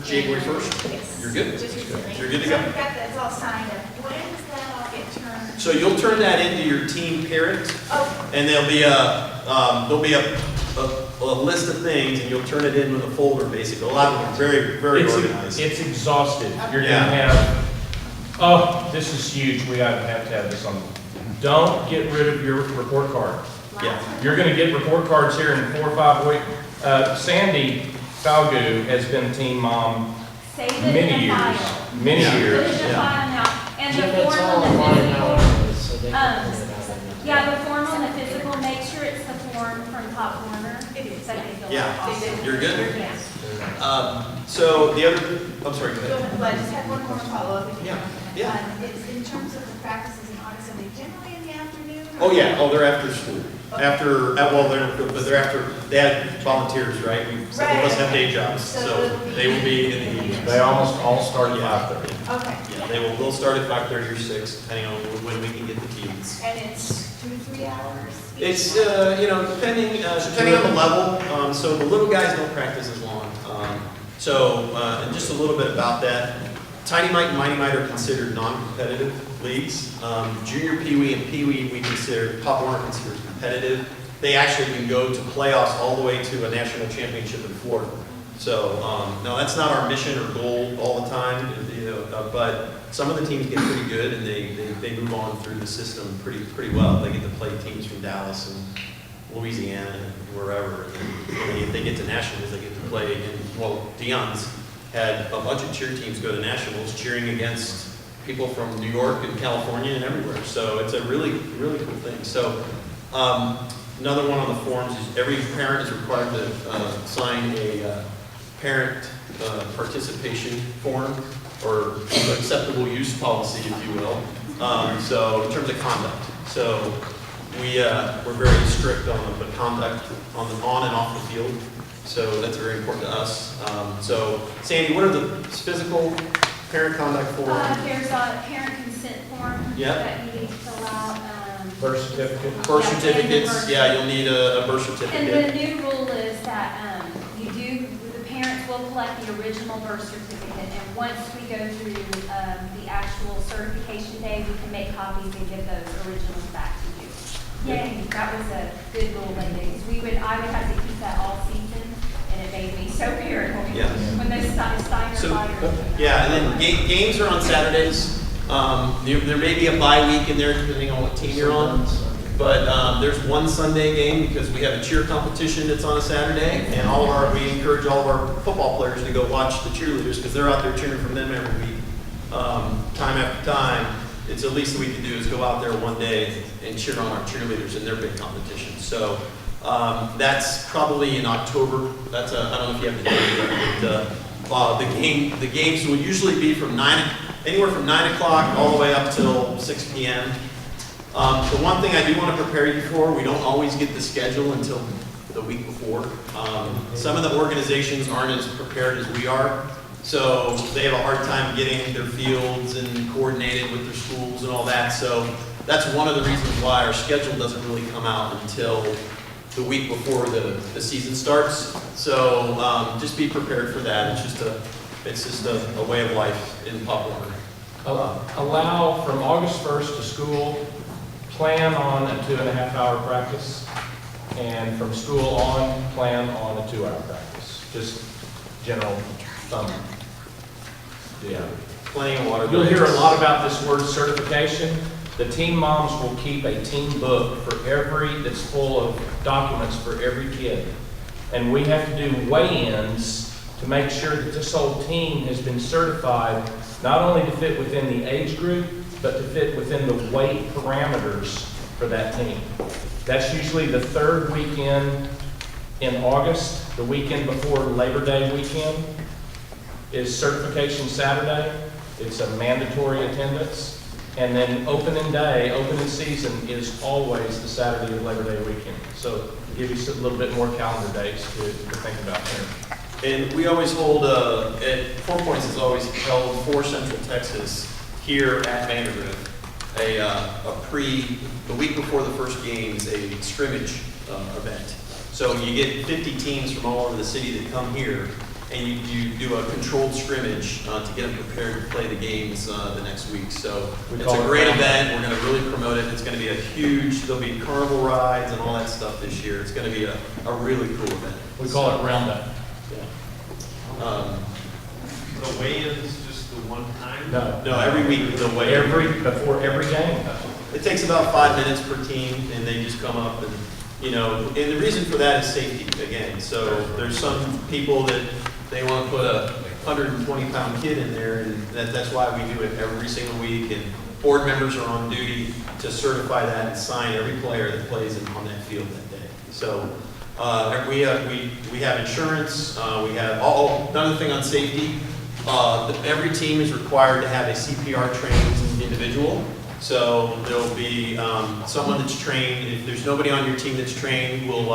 January 1st? Yes. You're good. Just recently. You're good to So go. we've got that, it's all signed up. When does that all get turned? So you'll turn that into your team parent, Oh, and there'll be a a list of things, and you'll turn it in with a folder, basically. A lot of them are very, very organized. It's exhaustive. You're Yeah. gonna have, oh, this is huge, we have to have this on. Don't get rid of your report card. Yeah. You're gonna get report cards here in 4 or 5 weeks. Sandy Falgu has been a team mom Save it many in a years, file. many Yeah. Put years. it in a Yeah. file now, and the It's form all on the online physical, nowadays, so they can um, print it out. yeah, the form on the physical, make sure it's the form from Pop Warner. It is. That they fill Yeah. out. You're good? Yeah. So the other, I'm sorry, go ahead. Well, I just had one more follow-up. if you Yeah, don't mind. yeah. It's in terms of the practices in August, are they generally in the afternoon? Oh, yeah, oh, they're after school. After, well, they're after, they had volunteers, right? Some of us have day jobs, so they will be in the evenings. They almost all start at Yeah. 5:30. Okay. Yeah, they'll start at 5:30 or 6, depending on when we can get the teams. And it's 2 to 3 hours? each It's, one? depending on the level, so the little guys don't practice as long. And just a little bit about that. Tiny Mite and Mighty Mite are considered non-competitive leagues. Junior Pee Wee and Pee Wee, Pop Warner considers competitive. They actually can go to playoffs all the way to a national championship in Florida. So, no, that's not our mission or goal all the time, but some of the teams get pretty good and they move on through the system pretty well. They get to play teams from Dallas and Louisiana and wherever. And then if they get to nationals, they get to play again. Well, Dion's had a bunch of cheer teams go to nationals cheering against people from New York and California and everywhere. So it's a really, really cool thing. So another one on the forms is every parent is required to sign a parent participation form or acceptable use policy, if you will. So in terms of conduct. So we're very strict on the conduct on and off the field. So that's very important to us. So Sandy, what are the physical parent conduct forms? There's a parent consent form Yeah. that you need to fill out. Birth certificate. Birth Yeah, and the certificates, birth yeah, you'll need a birth And certificate. the new rule is that the parents will collect the original birth certificate, and once we go through the actual certification day, we can make copies and give those originals back to you. Yay, that was a good rule lately. I would have to keep that all season, and it made me so irritable Yeah. when those Steiner So, fires. yeah, and then games are on Saturdays. There may be a bye week in there depending on what team you're on. But there's one Sunday game because we have a cheer competition that's on a Saturday, and we encourage all of our football players to go watch the cheerleaders because they're out there cheering for them every week, time after time. It's the least that we can do is go out there one day and cheer on our cheerleaders in their big competition. So that's probably in October. I don't know if you have the date, but the games will usually be anywhere from 9 o'clock all the way up till 6 p.m. The one thing I do want to prepare you for, we don't always get the schedule until the week before. Some of the organizations aren't as prepared as we are, so they have a hard time getting their fields and coordinated with their schools and all that. So that's one of the reasons why our schedule doesn't really come out until the week before the season starts. So just be prepared for that. It's just a way of life in Pop Warner. Allow from August 1st to school, plan on a 2.5-hour practice, and from school on, plan on a 2-hour practice. Just general thumb. Yeah. Plenty of water. You'll hear a breaks. lot about this word certification. The team moms will keep a team book that's full of documents for every kid. And we have to do weigh-ins to make sure that this whole team has been certified, not only to fit within the age group, but to fit within the weight parameters for that team. That's usually the third weekend in August, the weekend before Labor Day weekend is certification Saturday. It's a mandatory attendance. And then opening season is always the Saturday of Labor Day weekend. So to give you a little bit more calendar dates to think about there. And we always hold, at 4 Points has always held for Central Texas here at Vanderbilt, the week before the first games, a scrimmage event. So you get 50 teams from all over the city that come here, and you do a controlled scrimmage to get them prepared to play the games the next week. So it's a great event. We're going to really promote it. It's going to be there'll be carnival rides and all that stuff this year. It's going to be a really cool event. We call it Roundup. Yeah. The weigh-in's just the one time? No, every week they'll weigh in. Before every game. It takes about 5 minutes per team, and they just come up and, and the reason for that is safety, again. So there's some people that they want to put a 120-pound kid in there, and that's why we do it every single week. And board members are on duty to certify that and sign every player that plays on that field that day. So we have insurance. We have another thing on safety. Every team is required to have a CPR trained individual. So there'll be someone that's trained. If there's nobody on your team that's trained, we'll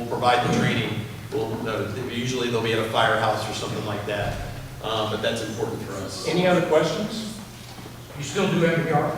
provide the training. Usually they'll be at a firehouse or something like that. But that's important for us. Any other questions? You still do MPR?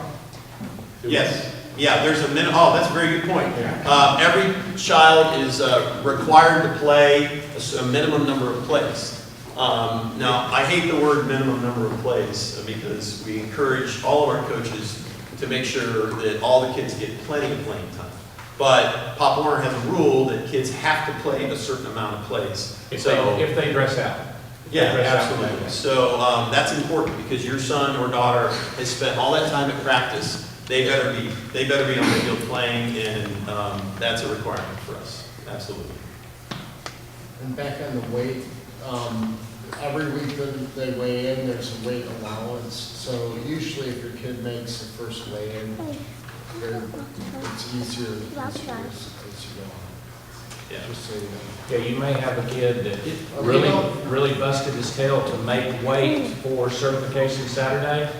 Yes. Yeah, there's a minimum. Oh, that's a very good point. Every child is required to play a minimum number of plays. Now, I hate the word minimum number of plays because we encourage all of our coaches to make sure that all the kids get plenty of playing time. But Pop Warner has a rule that kids have to play a certain amount of plays. If they dress out. Yeah, absolutely. So that's important because your son or daughter has spent all that time at practice. They better be on the field playing, and that's a requirement for us. Absolutely. And back on the weight, every week that they weigh in, there's a weight allowance. So usually if your kid makes the first weigh-in, it's easier as you go on. Yeah. Just so you know. Yeah, you may have a kid that really busted his tail to make weight for certification Saturday,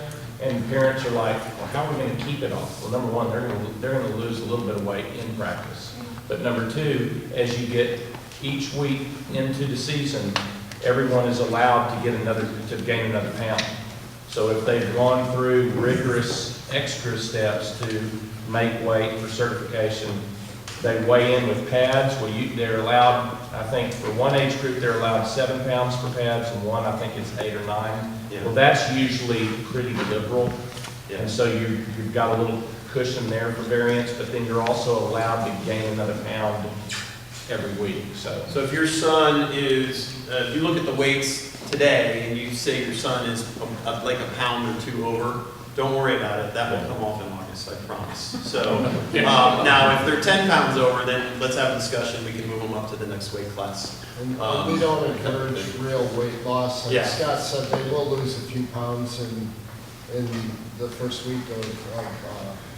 and parents are like, well, how are we going to keep it off? Well, number one, they're going to lose a little bit of weight in practice. But number two, as you get each week into the season, everyone is allowed to gain another pound. So if they've gone through rigorous extra steps to make weight for certification, they weigh in with pads. They're allowed, I think, for one age group, they're allowed 7 pounds for pads, and one, I think it's 8 or 9. Yeah. Well, that's usually pretty liberal. Yeah. And so you've got a little cushion there for variance, but then you're also allowed to gain another pound every week. So if your son is, if you look at the weights today and you say your son is like a pound or 2 over, don't worry about it. That will come off in August, I promise. So now if they're 10 pounds over, then let's have a discussion. We can move them up to the next weight class. And we don't encourage real weight loss. Like Yeah. Scott said, they will lose a few pounds in the first week of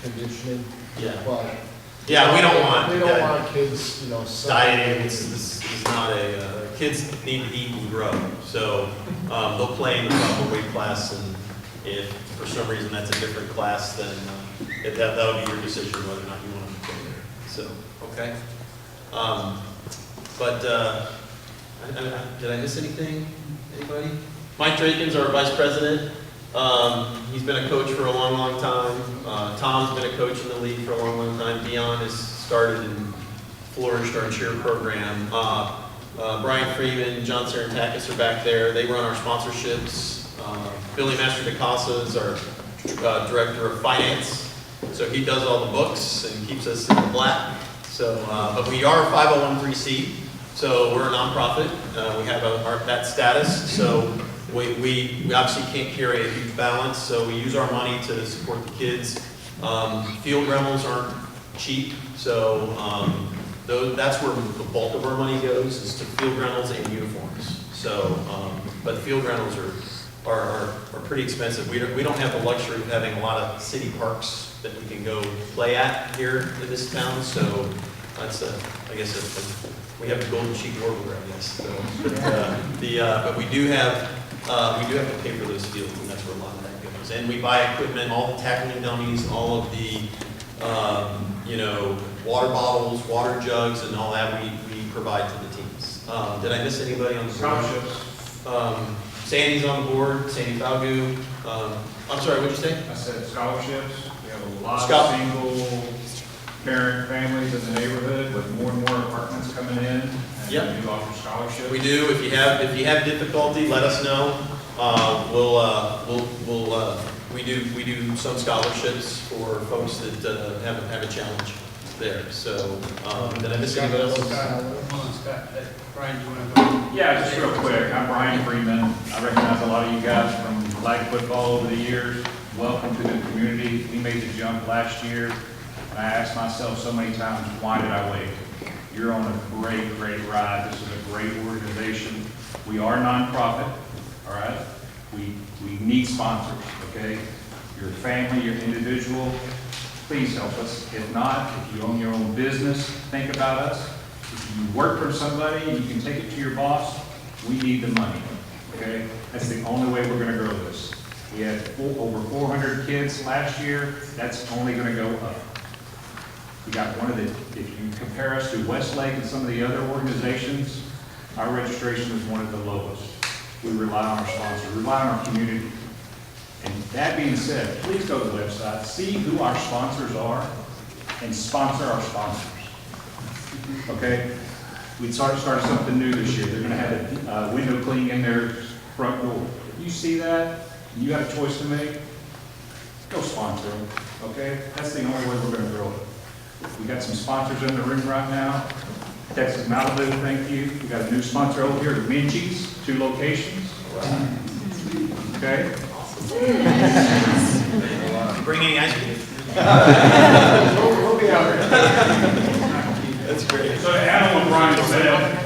conditioning. Yeah. But Yeah, we don't want kids, dieting. This is not kids need to eat and grow. So they'll play in the proper weight class, and if for some reason that's a different class, then that'll be your decision whether or not you want to play there. So, okay. Did I miss anything? Anybody? Mike Drakens, our vice president. He's been a coach for a long, long time. Tom's been a coach in the league for a long, long time. Dion has started and flourished our cheer program. Brian Freeman, John Sarantakis are back there. They run our sponsorships. Billy Master DeCasa is our director of finance. So he does all the books and keeps us in the black. So, but we are a 501(c), so we're a nonprofit. We have that status. So we obviously can't carry a huge balance. So we use our money to support the kids. Field rentals aren't cheap. So that's where the bulk of our money goes, is to field rentals and uniforms. So, but field rentals are pretty expensive. We don't have the luxury of having a lot of city parks that we can go play at here in this town. So that's I guess we have the golden sheet warbler, I guess. So, but we do have to pay for those fields, and that's where a lot of that goes. And we buy equipment, all the tackling dummies, all of the water bottles, water jugs, and all that we provide to the teams. Did I miss anybody on the board? Sandy's on the board, Sandy Falgu. I'm sorry, what'd you say? I said scholarships. We have a lot Scott. of single parent families in the neighborhood with more and more apartments coming in. And Yep. you offer scholarships. We do. If you have difficulty, let us know. We do some scholarships for folks that have a challenge there. So, did I miss anybody else? Brian, do you want to go? Yeah, just real quick. I'm Brian Freeman. I recognize a lot of you guys from flag football over the years. Welcome to the community. We made the jump last year, and I asked myself so many times, why did I wait? You're on a great, great ride. This is a great organization. We are nonprofit, all right? We need sponsors, okay? Your family, your individual, please help us. If not, if you own your own business, think about us. If you work for somebody and you can take it to your boss, we need the money, okay? That's the only way we're gonna grow this. We had over 400 kids last year. That's only gonna go up. We got one of the, if you compare us to Westlake and some of the other organizations, our registration is one of the lowest. We rely on our sponsors, rely on our community. And that being said, please go to the website, see who our sponsors are, and sponsor our sponsors. Okay? We started something new this year. They're gonna have a window cleaning in their front door. If you see that, you got a choice to make, go sponsor them, okay? That's the only way we're gonna grow it. We got some sponsors in the room right now. Texas Malibu, thank you. We got a new sponsor over here, Minchie's, 2 locations. Okay? Bring any ice cream? We'll be out there. That's great. So to add on what Brian said,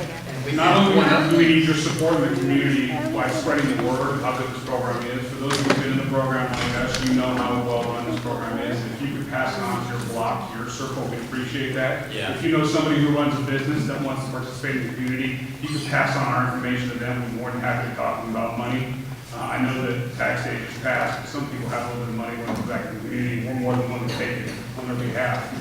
not only do we need your support in the community by spreading the word of how good this program is, for those who've been in the program like us, you know how well run this program is. If you could pass it on to your block, your circle, we appreciate that. Yeah. If you know somebody who runs a business that wants to participate in the community, you can pass on our information to them. We're more than happy to talk to them about money. I know that tax day is passed, but some people have a little bit of money when it's back in the community. We're more than willing to take it on their behalf.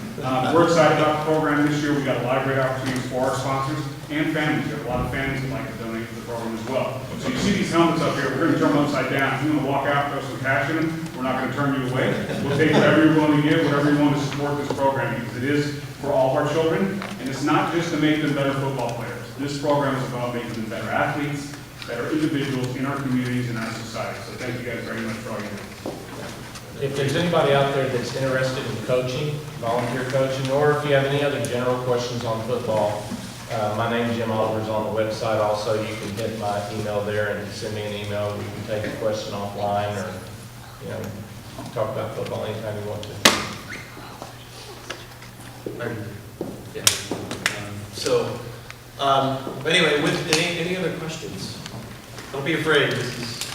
We're excited about the program this year. We got a lot of great opportunities for our sponsors and families. We have a lot of families that like to donate to the program as well. So you see these helmets up here, we're going to turn them upside down. If you want to walk out, throw some cash in them, we're not going to turn you away. We'll take whatever you're willing to give, whatever you want to support this program, because it is for all of our children, and it's not just to make them better football players. This program is about making them better athletes, better individuals in our communities and our society. So thank you guys very much for all you do. If there's anybody out there that's interested in coaching, volunteer coaching, or if you have any other general questions on football, my name is Jim Oliver's on the website. Also, you can hit my email there and send me an email. We can take a question offline, or talk about football anytime you want to. Yeah. But anyway, with any other questions? Don't be afraid. This is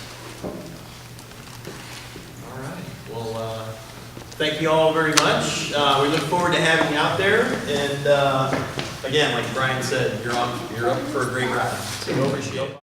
all right. Well, thank you all very much. We look forward to having you out there. And again, like Brian said, you're up for a great ride. So we appreciate it.